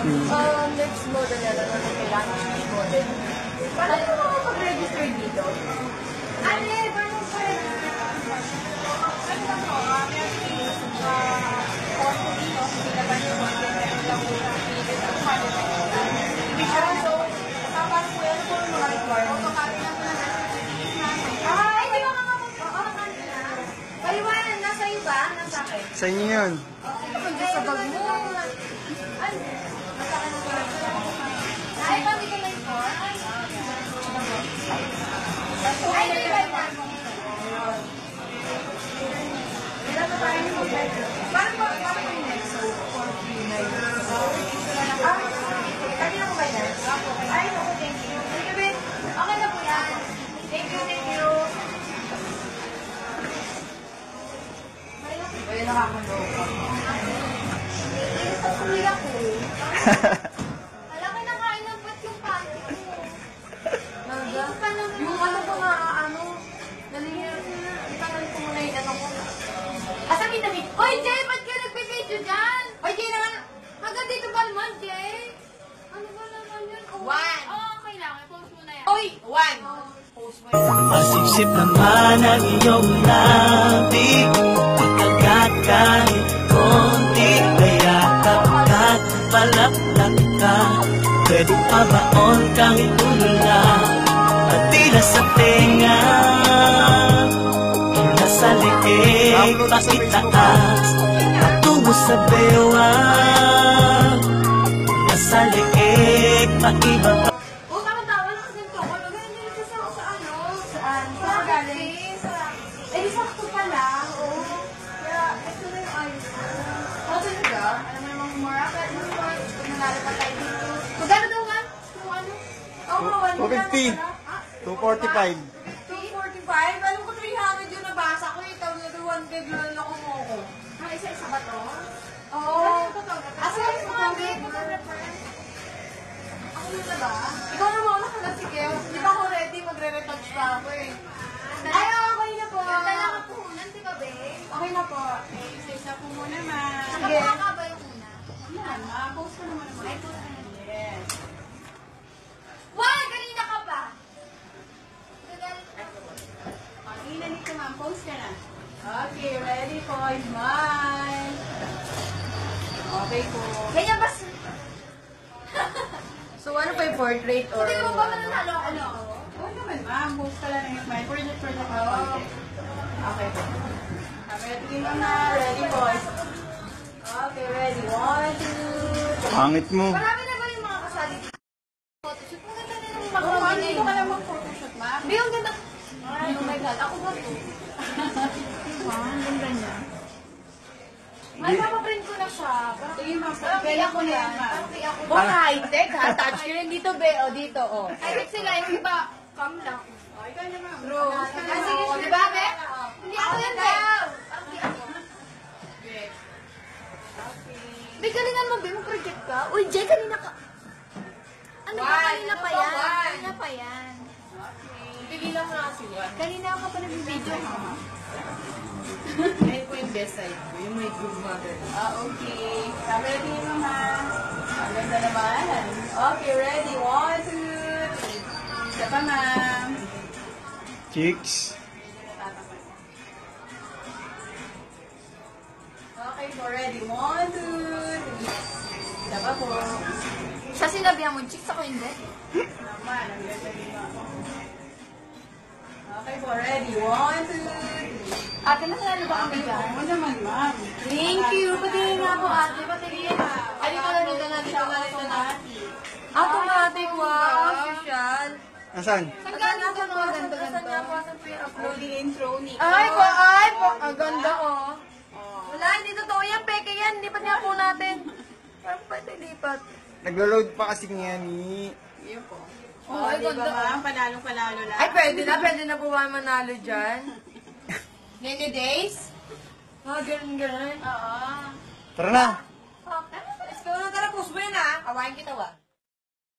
Next model na lang natin kailangan next model. Paano mo makapag-register dito? Ate, paano pa rin? Ano lang po, konto dito, hindi naman yung mga lang po sa pilit ang money. So, paano po yan? Ano po yung mga requirements? Automatic lang po na nasa hindi ko Paliwanan, nasa iyo ba? Nasa akin? Sa inyo yun. Okay, sa bag mo. Ano? Ay, pati ko lang po. Ay, may bag na. Ilan na tayo yung bag? Parang yung next? So, 439. Kanina ko ba yan? Ay, ako, thank you. Okay na po yan. Thank you, thank you. Ay, nakakulo ko. Sa kuya ko. Alam mo, nakain ng ba't yung panty ko? Yung ano ko nga, nalihirap na. Itangal ko muna yung ano ko. Sabi na rin, Oy, Jay, ba't ka nagpipidyo dyan? Oy, Jay naman, hanggang dito ba naman, Jay? Ano ba naman yun? One. Okay lang, i-post mo na yan. Oy, one. Post mo yan. Masipsip naman ang iyong labi. Kahit konti kaya kapag palaplak ka, pwede pa baon kang itulak at tila sa tenga, nasa leeg pakitaas patungo sa bewa, nasa leeg pakibaba. Magkano daw nga? 250. 245. 245? Alam ko 300 yung nabasa ko. Ikaw na 1 kg lang ako mo ko. Isa-isa ba to? Oo. Asa yung mga big photographer? Ako yun na ba? Ikaw na muna ka na sige. Hindi pa ako ready. Magre-retouch pa ako eh. Ay, okay na po. Ganda lang ang puhunan, di ba, babe? Okay na po. Isa-isa po muna, ma. Sige. Kapaka ba yung una? Yan, ma-post ko naman naman. Ay, post ko naman. Yes. Wow! Kanina ka ba? Kanina dito, ma'am. Post ka na. Okay, ready po. Smile. Okay po. Ganyan ba? So, ano pa yung portrait or... Hindi mo ba mananalo ako? Ano? Oo naman, ma'am. Post ka lang ng smile. Portrait for the content. Okay po. Ready na. Ready po. Okay, ready. 1, 2, 3. Pangit mo. Marami na ba yung mga kasali? Photoshoot. Ang ganda na yung mag-photoshoot. Dito ka lang mag-photoshoot, ma'am. Hindi, ang ganda. Ay, oh my God. Ako ba ito? Ang ganda niya. Ay, papaprint ko na siya. Sige, ma'am. Kaya ko na yan, ma'am. Baka high-tech, ha? Touch ko rin dito, be. O, dito, o. High-tech sila. Yung iba, cam lang. O, ikaw na, ma'am. Bro. Sige, diba, be? Hindi ako yan, be. Hindi ako. May galingan mo, be, mag-project ka? Uy, Jay, kanina ka. Ano ba? Kanina pa yan. Kanina pa yan. Pigilan mo na kasi one. Kanina ka pa nag-video, ha? Ayun po yung best side ko, yung may good mother. Okay. Ready naman. Ang ganda naman. Okay, ready. 1, 2, 3. Isa pa, ma'am. Chicks. Okay po, ready. 1, 2, 3. Isa pa po. Sa sinabihan mo, chicks ako hindi? Naman, ang ganda nila. Okay po, ready. 1, 2, 3. Ate, nakalala ba kami dyan? Oo naman, ma'am. Thank you. Patingin nga po, ate. Patingin. Ay, dito na, dito na, dito na, dito na. Automatic, wow. Social. Asan? Ang ganda po, ganito, ganito. Saan nga po, saan po yung Uploading intro ni. Ay, po. Ang ganda, oh. Wala, hindi totoo yan. Peke yan. Lipat nga po natin. Parang pwede lipat. Naglo-load pa kasi niya ni... Yun po. Oh, ay, Di ba, ganda. ma'am? Panalo lang. Ay, pwede na po ba manalo dyan? Nene days? Ganun. Oo. Tara na! Let's go na, tara, push mo yun, ha? Kawain kita, wa?